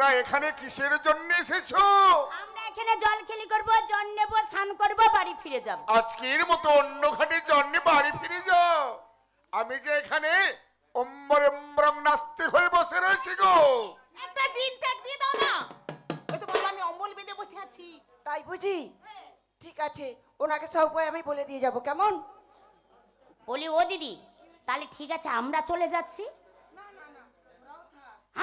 তোমরা এখানে কিসের জন্য এসেছো? আমরা এখানে জল খেলি করব, জল নেব, স্নান করব, বাড়ি ফিরে যাব। আজকের মতো অন্য ঘাটের জন্য বাড়ি ফিরে যাও। আমি যে এখানে অম্বরম নাস্তিক হয়ে বসে রয়েছি গো। একটা জিন ট্যাগ দিয়ে দাও না। ওই তো বললাম আমি অম্বল বেঁধে বসে আছি। তাই বুঝি? ঠিক আছে, ওনাকে সব বই আমি বলে দিয়ে যাব, কেমন? বলি ও দিদি, তাহলে ঠিক আছে আমরা চলে যাচ্ছি।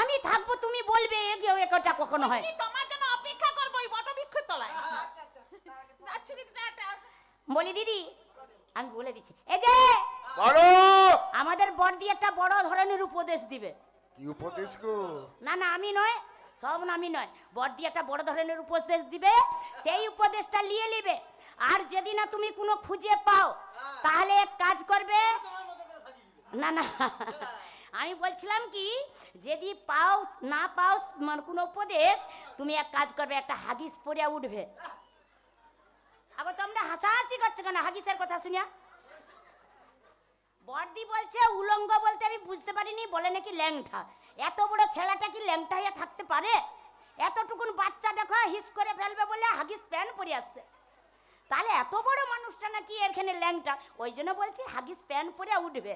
আমি থাকবো, তুমি বলবে কেউ একটা কখনো হয়। কি তোমার জন্য অপেক্ষা করব ওই বটবৃক্ষের তলায়। আচ্ছা দিদি টাটা। বলি দিদি, আমি বলে দিচ্ছি, এই যে বলো। আমাদের বড়দি একটা বড় ধরনের উপদেশ দিবে। কি উপদেশ গো? না না আমি নয়, সব নামি নয়, বড়দি একটা বড় ধরনের উপদেশ দিবে, সেই উপদেশটা নিয়ে নিবে। আর যদি না তুমি কোনো খুঁজে পাও তাহলে এক কাজ করবে। না না আমি বলছিলাম কি, যদি পাও না পাও মানে কোনো উপদেশ, তুমি এক কাজ করবে, একটা হাগিস পরে উঠবে। আবার তোমরা হাসাহাসি করছো কেন হাগিসের কথা শুনিয়া? বড়দি বলছে উলঙ্গ বলতে আমি বুঝতে পারিনি, বলে নাকি ল্যাংটা। এত বড় ছেলেটা কি ল্যাংটা হয়ে থাকতে পারে? এতটুকুন বাচ্চা দেখো হিস করে ফেলবে বলে হাগিস প্যান্ট পরে আসছে, তাহলে এত বড় মানুষটা নাকি এখানে ল্যাংটা। ওই জন্য বলছি হাগিস প্যান্ট পরে উঠবে।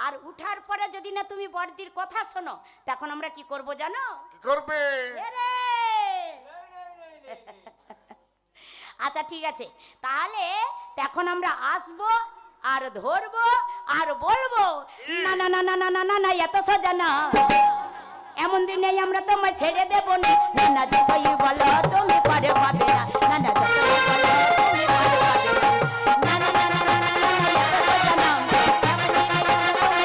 আর উঠার পরে যদি না তুমি বড়দির কথা শোনো, তখন আমরা কি করব জানো? কি করবে? এরে! আচ্ছা ঠিক আছে, তাহলে তখন আমরা আসবো আর ধরবো আর বলবো না না না না না না না না, এত সোজা না, এমন দিনে আমরা তোমায় ছেড়ে দেবো না। না না যতই বলো তুমি পারে পাবে না, না না যতই বলো তুমি পারে পাবে না, না না না না না না না, এত সোজা না, এমন দিনে আমরা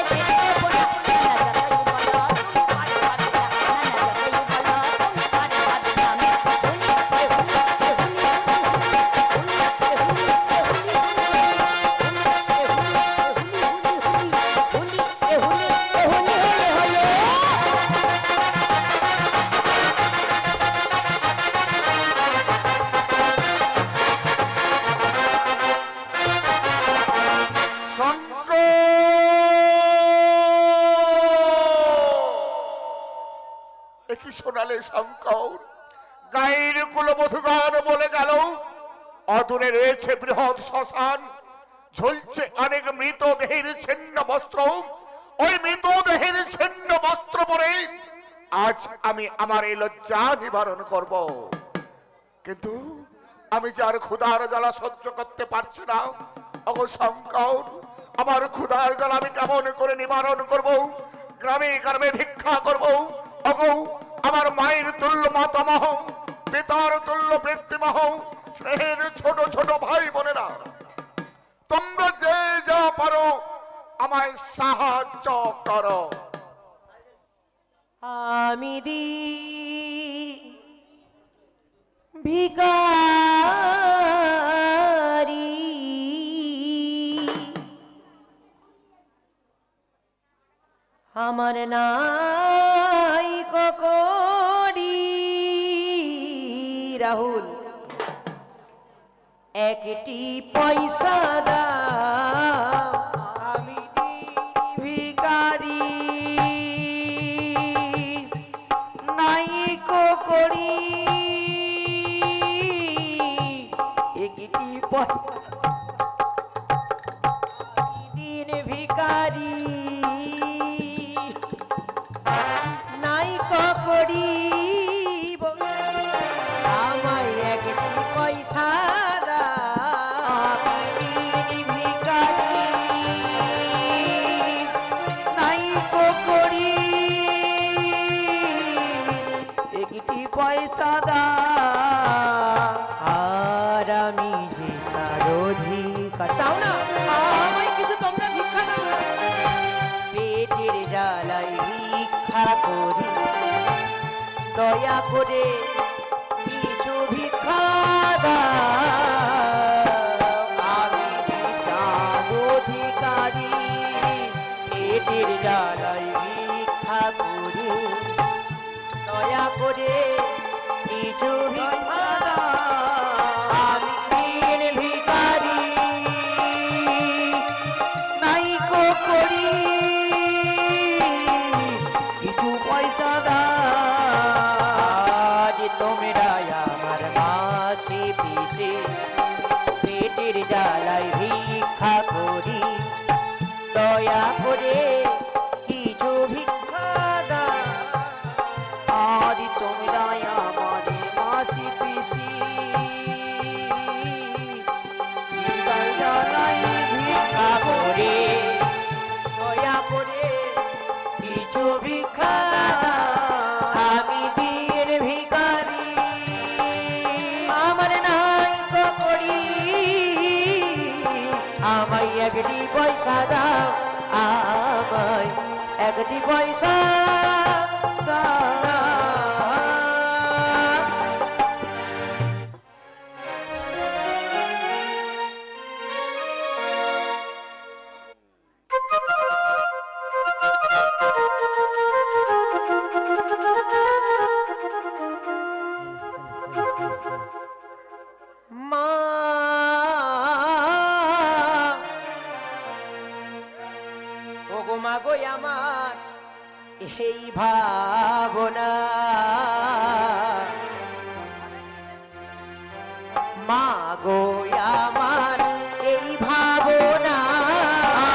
তোমায় ছেড়ে দেবো না। না না যতই বলো তুমি পারে পাবে না, না না যতই বলো তুমি পারে পাবে না। কি শোনালে শঙ্কর? গায়ের কুলবধূগণ বলে গেল, অদূরে রয়েছে বৃহৎ শ্মশান, ঝুলছে অনেক মৃতদেহের ছিন্ন বস্ত্র। ওই মৃতদেহের ছিন্ন বস্ত্র পরে আজ আমি আমার এই লজ্জা নিবারণ করব। কিন্তু আমি যার ক্ষুধার জ্বালা সহ্য করতে পারছি না, ওগো শঙ্কর, আমার ক্ষুধার জ্বালা আমি কেমন করে নিবারণ করব? গ্রামে গ্রামে ভিক্ষা করব। ওগো আমার মায়ের তুল্য মাতামহ, পিতার তুল্য পিতৃমহ, স্নেহের ছোট ছোট ভাই বোনেরা, তোমরা যে যা পারো আমায় সাহায্য করো। আমি দি ভিখারি, আমার নাই করি রাহুল, একটি পয়সা দাও, আমি ভিখারি, নাই করি একটি দিন ভিখারি, নাই করি আমায় একটি পয়সা ভিখারি, নাই করি একটি পয়সা দা। আর আমি যে তার অধিকার, দাও না আমায় কিছু, তোমরা ভিক্ষা দাও না, পেটের জ্বালাই ভিক্ষা করি, দয়া করে কিছু ভিক্ষা দাও, আমি চাঁদ অধিকারী, পেটের জ্বালাই ভিক্ষা করি, দয়া করে কিছু ভিক্ষা দাও, আমি ভিখারি, নাই করি কিছু পয়সা দাও। ভিক্ষা আমি দিন ভিখারি আমার নাই করি আমায় একটি পয়সা দাও আমায় একটি পয়সা দাও মা ওগো মা গো আমার এই ভাবনা মা গো আমার এই ভাবনা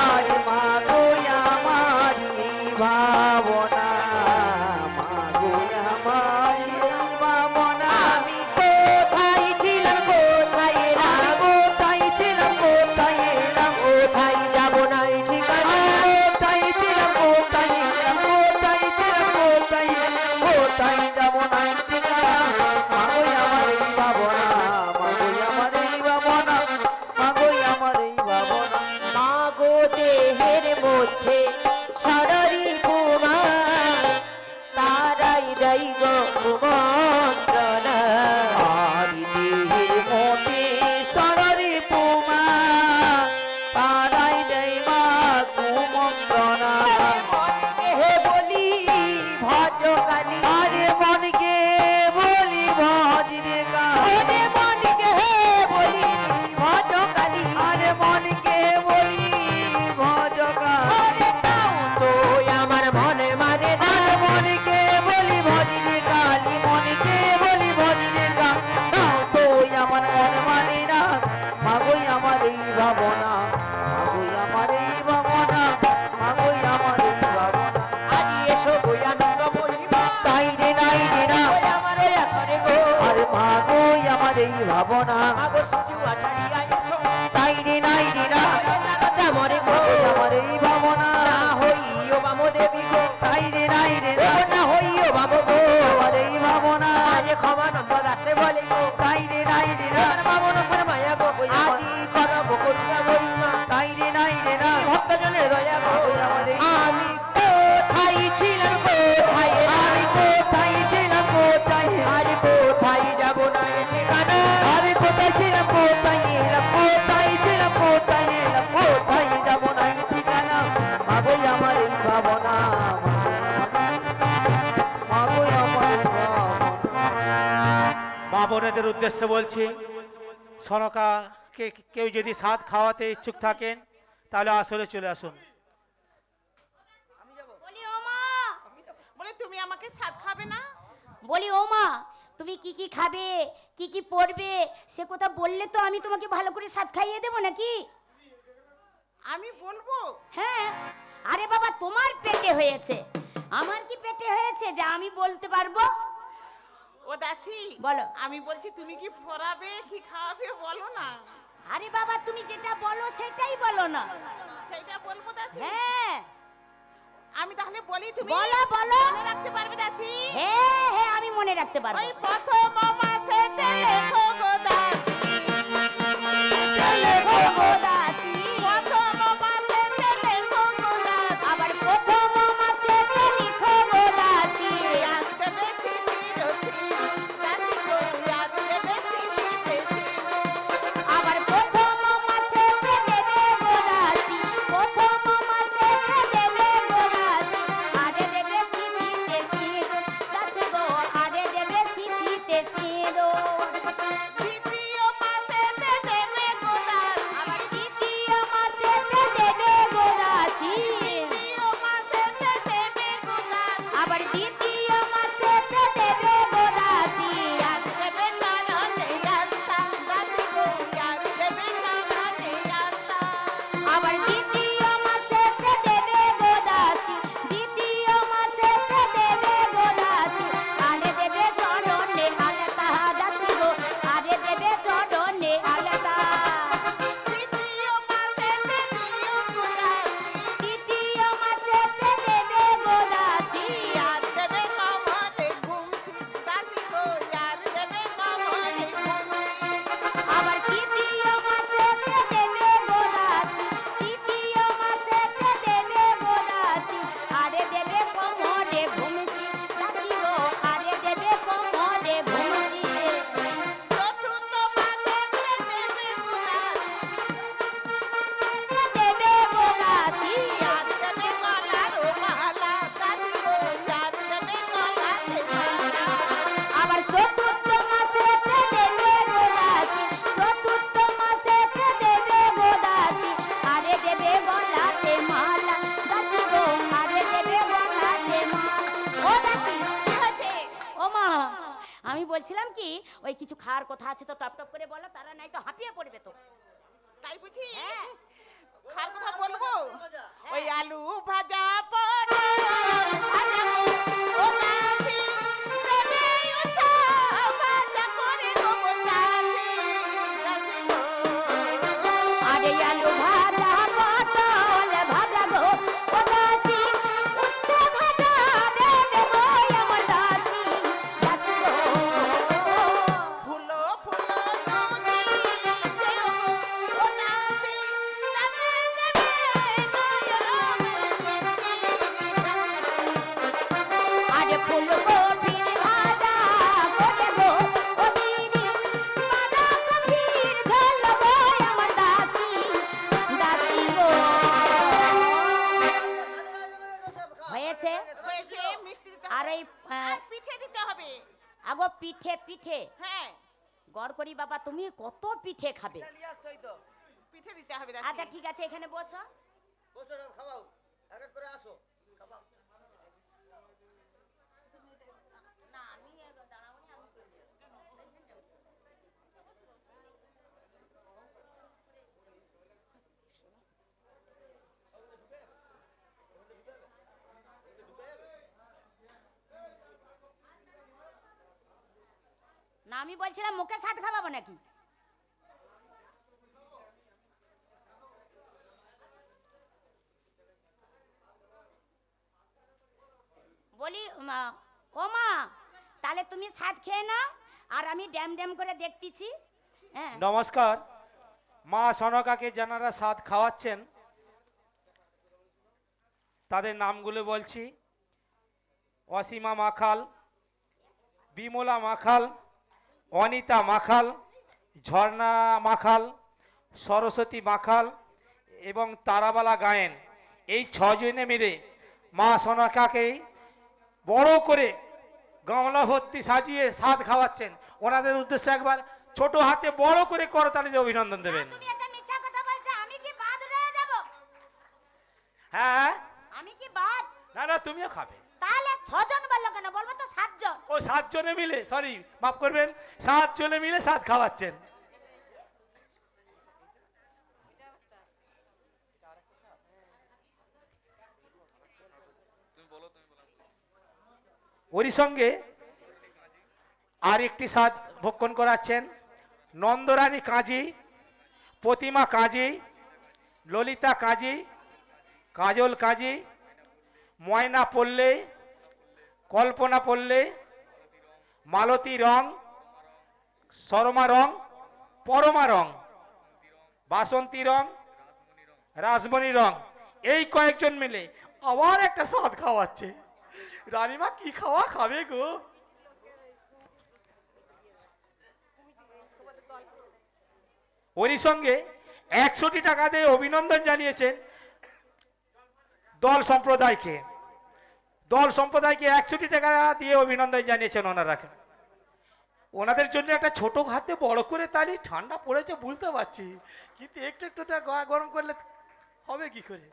আরে মা গো আমার এই ভাবনা মা গো আমার এই ভাবনা আমি কোথায় ছিলাম কোথায় এলাম কোথায় ছিলাম কোথায় এলাম কোথায় যাব না এই ঠিকানা কোথায় ছিলাম কোথায় এলাম কোথায় ছিলাম কোথায় কোথায় যাব না এই ঠিকানা মা গো আমার এই ভাবনা মা গো আমার এই ভাবনা মা গো আমার এই ভাবনা মা গো দেহের মধ্যে সারারি পুমা তারাই দেই গো কুমন্ত্রণা আরি দেহের মধ্যে সারারি পুমা তারাই দেই মা কুমন্ত্রণা হে বলি ভজকালী আরে মনকে বলি ভজরে গানে মনকে হে বলি ভজকালী আরে মনকে বলি ভজকালী তো আমার মনে মানে না মনকে বলি ভজরে কালী মনকে বলি ভজরে গাও তো আমার মনে মানে না মাগোই আমার এই ভাবনা মাগোই আমার এই ভাবনা মাগোই আমার এই ভাবনা আদি এসো গই আনন্দ বলিবা তাই রে নাই রে না আমার ওই আসরে গো আরে মাগোই আমার এই ভাবনা মাগো সুজু আছাড়িয়া এসো তাই রে নাই রে না মরে গো আমার এই ভাবনা না হইও বাম দেবী গো তাই রে নাই রে না হইও বাম গো আমার এই ভাবনা আরে ক্ষমানন্দ দাসে বলে গো তাই রে নাই রে না বামন শর্মায়া গো আদি করব করিয়া বলিমা তাই রে নাই রে না ভক্তজনের দয়া গো আমি কোথায় ছিলাম কোথায় আমি কোথায় ছিলাম কোথায় আরে কোথায় যাব না এই ঠিকানা আরে কোথায় ছিলাম কোথায় এলাম কোথায় ছিলাম কোথায় এলাম কোথায় যাব না এই ঠিকানা মাগোই আমার এই ভাবনা মাগোই আমার এই ভাবনা মা বোনেদের উদ্দেশ্যে বলছি সনকা কেউ যদি সাত খাওয়াতে ইচ্ছুক থাকেন তাহলে আসলে চলে আসুন। বলি ও মা বলে তুমি আমাকে সাথ খাবে না? বলি ও মা তুমি কি কি খাবে কি কি পরবে সে কথা বললে তো আমি তোমাকে ভালো করে স্বাদ খাইয়ে দেবো নাকি? আমি বলবো? হ্যাঁ আরে বাবা তোমার পেটে হয়েছে আমার কি পেটে হয়েছে যে আমি বলতে পারবো? ও দাসী বলো। আমি বলছি তুমি কি পরাবে কি খাওয়াবে বলো না। আরে বাবা তুমি যেটা বলো সেটাই বলো না। সেইটা বলবো দাসী? হ্যাঁ আমি তাহলে বলি তুমি বলো বলো মনে রাখতে পারবে দাসী? হ্যাঁ হ্যাঁ আমি মনে রাখতে পারবো। ওই প্রথম মাসেতে লেখো গো দাসী লেখো গো দাসী প্রথম মাসেতে লেখো গো দাসী আবার প্রথম মাসে লিখো গো দাসী আনতে বেশি দিরছি দাসী গো আনতে বেশি দিরছি আবার প্রথম মাসে দেবে গো দাসী প্রথম মাসে দেবে গো দাসী আরে দেবে সিথিতে সিঁদুর দাসী গো আরে দেবে সিথিতে সিঁদুর কোমরে ঘুমসি দাসি গো আরে দেবে কোমরে ঘুমসি চতুর্থ মাসেতে দেবে দেবে গোদাসি আর দেবে গলার মালা দাসি গো আর দেবে গলার মালা আবার চতুর্থ মাসেতে দেবে গোদাসি চতুর্থ মাসেতে দেবে গোদাসি আরে দেবে গলাতে মালা দাসি গো আরে দেবে গলাতে মালা ও দাসি কি হয়েছে? ও মা আমি বলছিলাম কি ওই কিছু খাওয়ার কথা আছে তো টপ টপ করে বলো তারা নাই তো হাঁপিয়ে পড়বে তো তাই বুঝি হ্যাঁ। খার কথা বলবো ওই আলু ভাজা পটল ভাজা ও দাসি দেবে উঠা ভাজা করে দেবো দাসি দাসি গো আরে আলু ভাজা পটল ভাজা গো ও দাসি উচ্ছে ভাজা দেবে গো আমার দাসি দাসি গো ফুলো ফুলো নদী দেবো ও দাসি দাসি দেবে আরে ফুলকপির ভাজা করে গো ও দিদি বাঁধাকপির ঝোল গো আমার দাসি দাসি গো হয়েছে হয়েছে মিষ্টি দিতে আর হবে এই আর পিঠে দিতে হবে আগো পিঠে পিঠে হ্যাঁ গড় করি বাবা তুমি কত পিঠে খাবে পিঠে দিতে হবে দাসি আচ্ছা ঠিক আছে এখানে বসো না আমি দাঁড়াবো না আমি না আমি বলছিলাম মুখে সাথ খাওয়াবো নাকি বলি ও মা তাহলে তুমি সাথ খেয়ে নাও আর আমি ড্যাম ড্যাম করে দেখতেছি হ্যাঁ নমস্কার মা সনকাকে যারা স্বাদ খাওয়াচ্ছেন তাদের নামগুলো বলছি অসীমা মাখাল বিমলা মাখাল অনিতা মাখাল ঝর্ণা মাখাল সরস্বতী মাখাল এবং তারাবালা গায়েন এই ছজনে মিলে মা সনকাকে বড় করে গামলা ভর্তি সাজিয়ে স্বাদ খাওয়াচ্ছেন ওনাদের উদ্দেশ্যে একবার ছোট হাতে বড় করে করতালি দিয়ে অভিনন্দন দেবেন তুমি একটা মিথ্যা কথা বলছো আমি কি বাদ রয়ে যাব হ্যাঁ আমি কি বাদ না না তুমিও খাবে তাহলে ছজন বললো কেন বলবো তো সাতজন ও 7 জনে মিলে সরি মাফ করবেন 7 জনে মিলে স্বাদ খাওয়াচ্ছেন ওরই সঙ্গে আর একটি স্বাদ ভক্ষণ করাচ্ছেন নন্দরানী কাজী প্রতিমা কাজী ললিতা কাজী কাজল কাজী ময়না পল্লে কল্পনা পল্লে মালতী রং শর্মা রং পরমা রং বাসন্তী রং রাসমণি রং এই কয়েকজন মিলে আবার একটা স্বাদ খাওয়াচ্ছে রানীমা কি খাওয়া খাবে গো ওরই সঙ্গে 100টি টাকা দিয়ে অভিনন্দন জানিয়েছেন দল সম্প্রদায়কে 100টি টাকা দিয়ে অভিনন্দন জানিয়েছেন ওনারা ওনাদের জন্য একটা ছোট হাতে বড় করে তালি ঠান্ডা পড়েছে বুঝতে পারছি কিন্তু একটু একটুটা গরম করলে হবে কি করে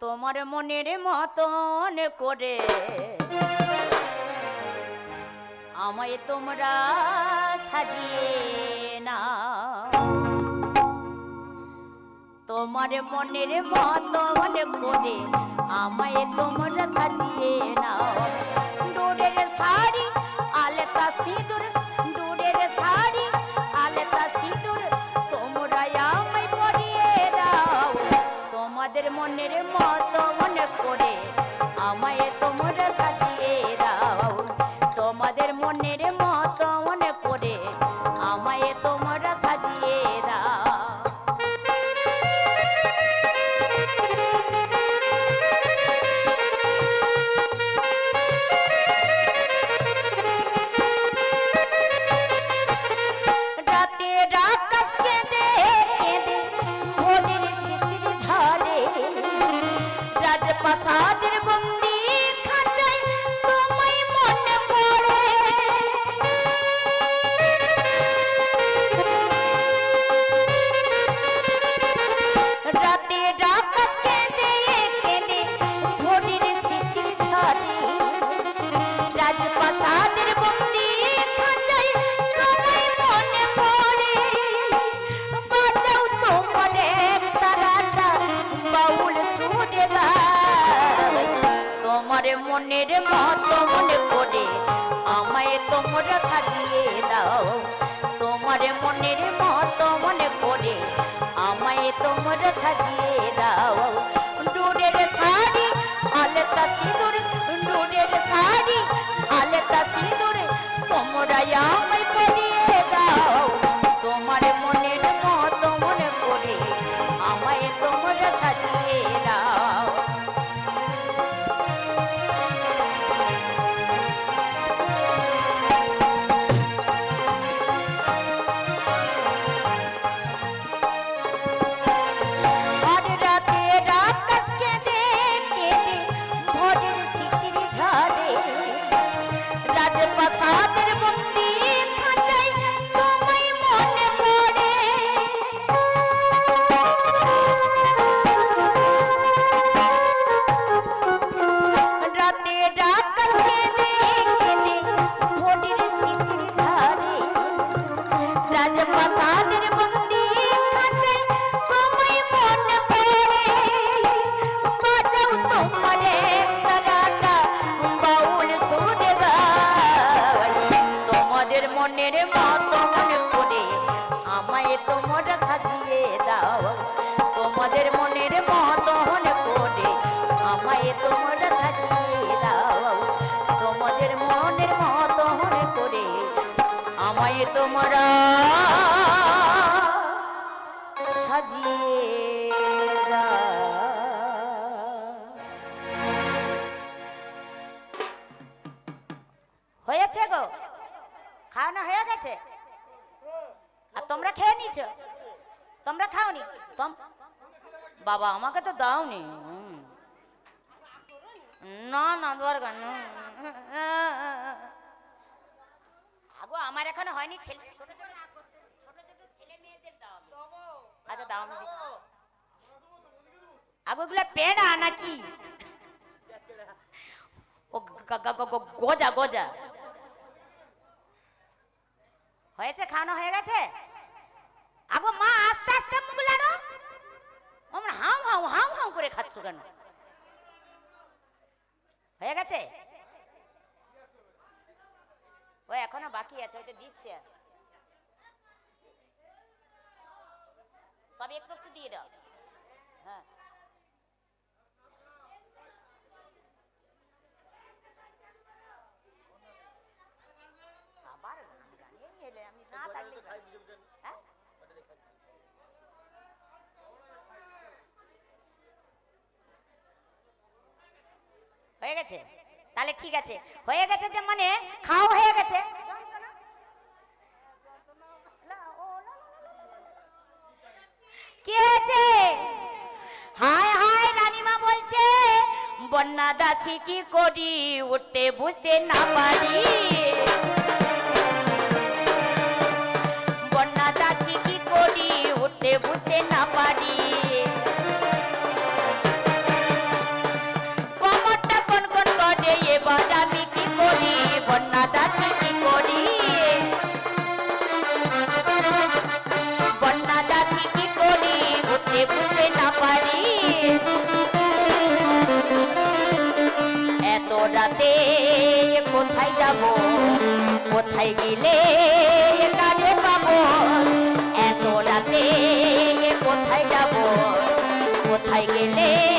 তোমার মনের মতন করে আমায় তোমরা সাজিয়ে না, তোমার মনের মতন করে আমায় তোমরা সাজিয়ে নাও। ডোরের শাড়ি আলতা সিঁদুর, ডোরের শাড়ি আলতা সিঁদুর তোমরা আমায় পরিয়ে দাও। তোমাদের মনের মতন করে আমায় তোমরা সাজিয়ে দাও। তোমাদের মনের মতন করে আমায় তোমরা সাজিয়ে দাও। রাতের আকাশ কেঁদে কেঁদে ভোরের শিশির ঝরে, রাজপ্রাসাদের বন্দি খাঁচায় তোমায় মনে পড়ে। রাতের আকাশ কেঁদে কেঁদে ভোরের শিশির ঝরে, রাজপ্রাসাদের বন্দি খাঁচায় তোমায় মনে পড়ে। বাজাও তোমাদের তারাটা বাউল সুরে গায়, তোমার মনের মতো মনে করে আমায় তোমরা সাজিয়ে দাও। তোমার মনের মতো মনে করে আমায় তোমরা সাজিয়ে দাও। ডোরের শাড়ি আলতা সিঁদুর, ডোরের শাড়ি আলতা সিঁদুর তোমরা আমায় পরিয়ে দাও। তোমার মনের মতো মনে করে আমায় তোমরা সাজিয়ে দাও। আর রাতের আকাশ কেঁদে কেঁদে ভোরের শিশির ঝরে, রাজপ্রাসাদের বন্দি খাঁচায় তোমায় মনে পড়ে। রাতের আকাশ কেঁদে কেঁদে ভোরের শিশির ঝরে, রাজপ্রাসাদের বন্দি খাঁচায় তোমায় মনে পড়ে। বাজাও তোমাদের তারাটা বাউল সুরে গায়, তোমাদের মনের মতো মনে করে আমায় তোমরা সাজিয়ে দাও। তোমাদের মনের মতো মনে করে আমায় তোমরা সাজিয়ে দাও। তোমাদের মনের মতো মনে করে আমায় তোমরা সাজিয়ে দাও। হয়েছে গো, খাওয়ানো হয়ে গেছে? আর তোমরা খেয়ে নিছো? তোমরা খাওনি? বাবা আমাকে তো দাওনি। না না দরকার না। আগো আমার এখনো হয়নি, ছেলে ছোট ছোট ছেলে মেয়েদের দাও। আচ্ছা দাও আমি দিচ্ছি। আগো এগুলো পেড়া নাকি? ও গজা গজা হয়েছে, খাওয়ানো হয়ে গেছে? আগো মা আস্তে আস্তে মুখ লাড়ো, আমরা হাউ হাউ হাউ হাউ করে খাচ্ছ কেন? হয়ে গেছে? ও এখনো বাকি আছে, ওইটা দিচ্ছে। সব একটু একটু দিয়ে দাও। হ্যাঁ আবার জানিয়ে এলে আমি না থাকলে হ্যাঁ হয়ে গেছে? তাহলে ঠিক আছে, হয়ে গেছে যে মানে খাওয়া হয়ে গেছে। কি হয়েছে? হায় হায় রানীমা বলছে বন্যা দাসী কি করি উঠতে বুঝতে না পারি। বন্যা দাসী কি করি উঠতে বুঝতে না পারি। কোথায় গেলে কাজে পাবো এত রাতে কোথায় যাব কোথায় গেলে